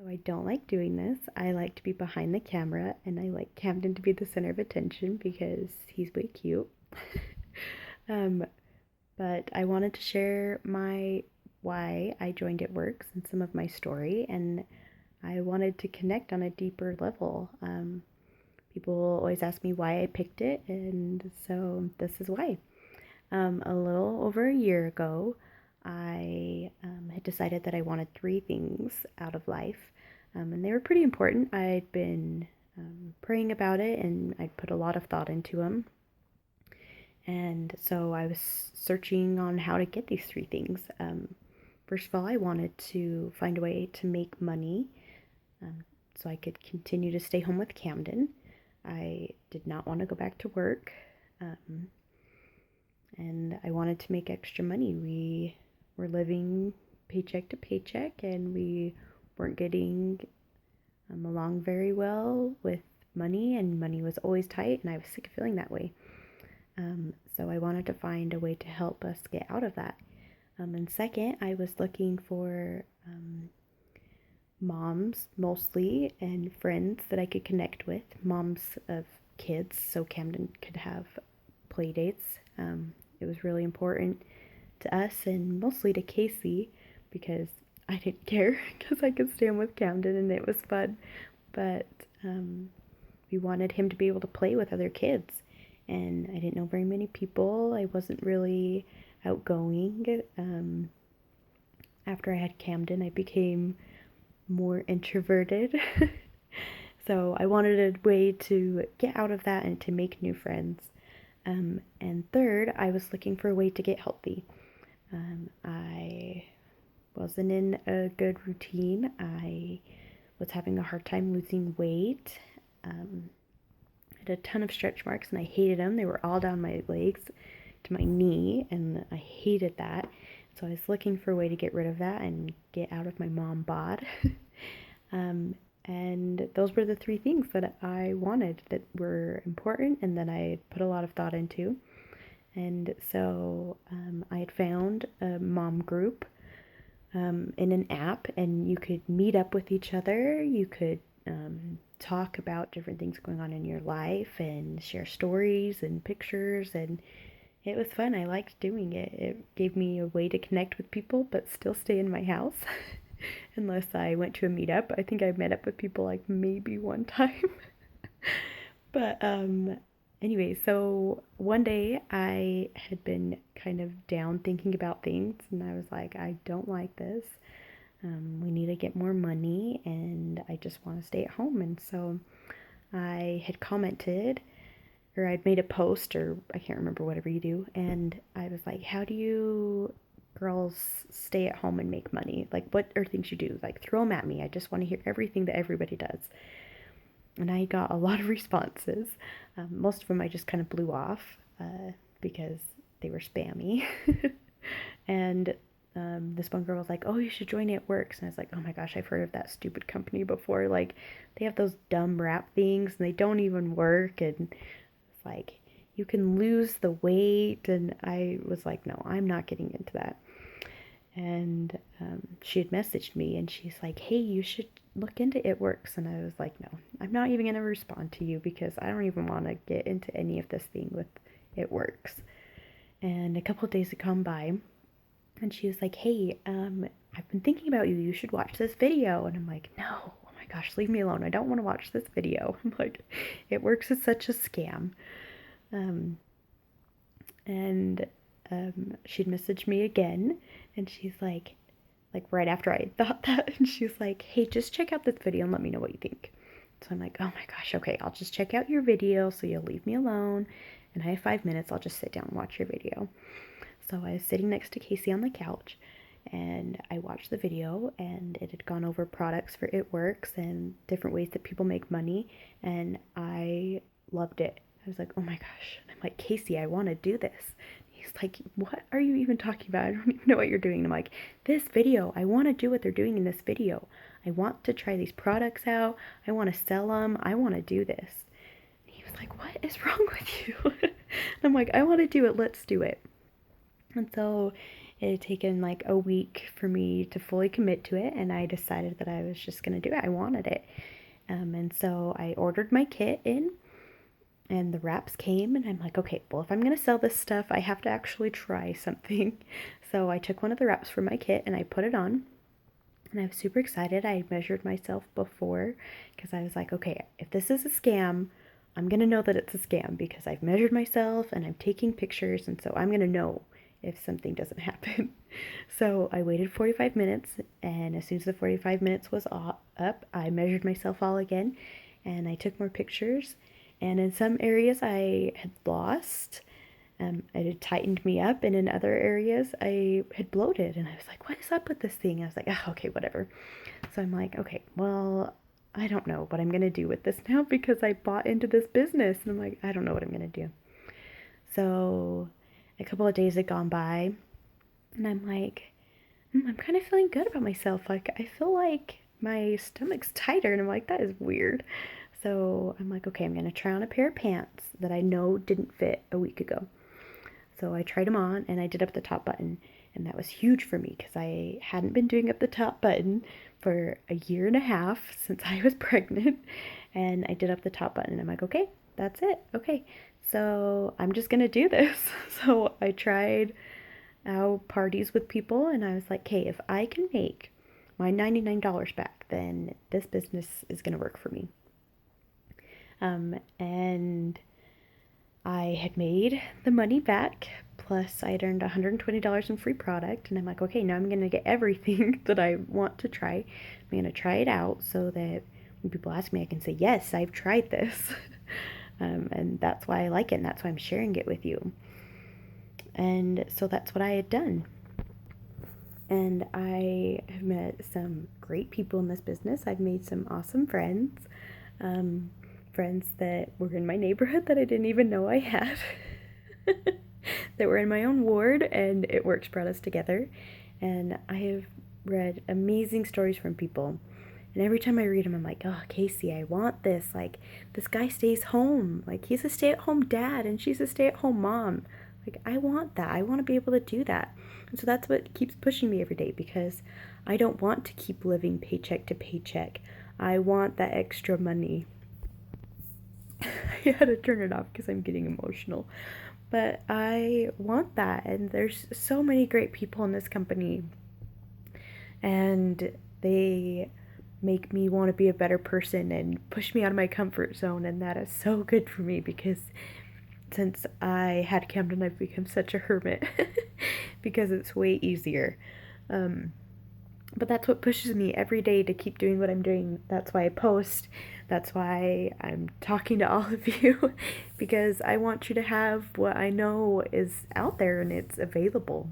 So I don't like doing this. I like to be behind the camera and I like Camden to be the center of attention because he's way cute. um, but I wanted to share my why I joined It Works and some of my story, and I wanted to connect on a deeper level. People always ask me why I picked it, and so this is why. A little over a year ago, I had decided that I wanted three things out of life, and they were pretty important. I'd been praying about it, and I'd put a lot of thought into them. And so I was searching on how to get these three things. First of all, I wanted to find a way to make money so I could continue to stay home with Camden. I did not want to go back to work. Um, and I wanted to make extra money. We were living paycheck to paycheck, and we weren't getting along very well with money, and money was always tight, and I was sick of feeling that way. So I wanted to find a way to help us get out of that. And second, I was looking for moms mostly and friends that I could connect with, moms of kids, so Camden could have play dates. It was really important to us and mostly to Casey because I didn't care because I could stand with Camden and it was fun. But we wanted him to be able to play with other kids. And I didn't know very many people. I wasn't really outgoing. After I had Camden, I became more introverted. So I wanted a way to get out of that and to make new friends. And third, I was looking for a way to get healthy. I wasn't in a good routine. I was having a hard time losing weight. I had a ton of stretch marks and I hated them. They were all down my legs to my knee, and I hated that. So I was looking for a way to get rid of that and get out of my mom bod. And those were the three things that I wanted that were important and that I put a lot of thought into. And so I had found a mom group in an app, and you could meet up with each other. You could talk about different things going on in your life and share stories and pictures. And it was fun. I liked doing it. It gave me a way to connect with people but still stay in my house. Unless I went to a meetup. I think I met up with people like maybe one time. But anyway, so one day I had been kind of down thinking about things, and I was like, I don't like this. We need to get more money, and I just want to stay at home. And so I had commented, or I'd made a post, or I can't remember, whatever you do, and I was like, how do you girls stay at home and make money? Like, what are things you do? Like, throw them at me. I just want to hear everything that everybody does. And I got a lot of responses. Most of them I just kind of blew off because they were spammy. And this one girl was like, "Oh, you should join It Works." And I was like, "Oh my gosh, I've heard of that stupid company before. Like, they have those dumb rap things and they don't even work." And it's like, you can lose the weight. And I was like, "No, I'm not getting into that." And she had messaged me and she's like, "Hey, you should look into It Works." And I was like, "No, I'm not even going to respond to you because I don't even want to get into any of this thing with It Works." And a couple of days had come by and she was like, "Hey, I've been thinking about you. You should watch this video." And I'm like, "No, oh my gosh, leave me alone. I don't want to watch this video." I'm like, It Works is such a scam. Um, and she'd messaged me again and she's like right after I thought that, and she's like, "Hey, just check out this video and let me know what you think." So I'm like, "Oh my gosh, okay, I'll just check out your video so you'll leave me alone, and I have 5 minutes. I'll just sit down and watch your video." So I was sitting next to Casey on the couch, and I watched the video, and it had gone over products for It Works and different ways that people make money, and I loved it. I was like, "Oh my gosh." And I'm like, "Casey, I want to do this." He's like, "What are you even talking about? I don't even know what you're doing." And I'm like, "This video, I want to do what they're doing in this video. I want to try these products out. I want to sell them. I want to do this." And he was like, "What is wrong with you?" And I'm like, "I want to do it. Let's do it." And so It had taken like a week for me to fully commit to it, and I decided that I was just gonna do it. I wanted it. And so I ordered my kit in, and the wraps came, and I'm like, okay, well, if I'm gonna sell this stuff, I have to actually try something. So I took one of the wraps from my kit and I put it on, and I was super excited. I measured myself before because I was like, okay, if this is a scam, I'm gonna know that it's a scam because I've measured myself and I'm taking pictures, and so I'm gonna know if something doesn't happen. So I waited 45 minutes, and as soon as the 45 minutes was up, I measured myself all again, and I took more pictures. And in some areas, I had lost. It had tightened me up, and in other areas, I had bloated. And I was like, what is up with this thing? I was like, oh, okay, whatever. So I'm like, okay, well, I don't know what I'm going to do with this now because I bought into this business. And I'm like, I don't know what I'm going to do. So a couple of days had gone by, and I'm like, I'm kind of feeling good about myself. Like, I feel like my stomach's tighter, and I'm like, that is weird. So I'm like, okay, I'm going to try on a pair of pants that I know didn't fit a week ago. So I tried them on, and I did up the top button, and that was huge for me because I hadn't been doing up the top button for a year and a half since I was pregnant. And I did up the top button, and I'm like, okay, that's it. Okay, so I'm just gonna do this. So I tried out parties with people, and I was like, okay, if I can make my $99 back, then this business is gonna work for me. And I had made the money back, plus I had earned $120 in free product, and I'm like, okay, now I'm gonna get everything that I want to try. I'm gonna try it out so that when people ask me, I can say, yes, I've tried this. And that's why I like it, and that's why I'm sharing it with you. And so that's what I had done. And I have met some great people in this business. I've made some awesome friends. Um, Friends that were in my neighborhood that I didn't even know I had. That were in my own ward, and it works brought us together. And I have read amazing stories from people. And every time I read them, I'm like, oh, Casey, I want this. Like, this guy stays home. Like, he's a stay at home dad, and she's a stay at home mom. Like, I want that. I want to be able to do that. And so that's what keeps pushing me every day because I don't want to keep living paycheck to paycheck. I want that extra money. I had to turn it off because I'm getting emotional. But I want that. And there's so many great people in this company. And they make me want to be a better person and push me out of my comfort zone. And that is so good for me because since I had Camden, I've become such a hermit because it's way easier. Um, but that's what pushes me every day to keep doing what I'm doing. That's why I post. That's why I'm talking to all of you because I want you to have what I know is out there and it's available.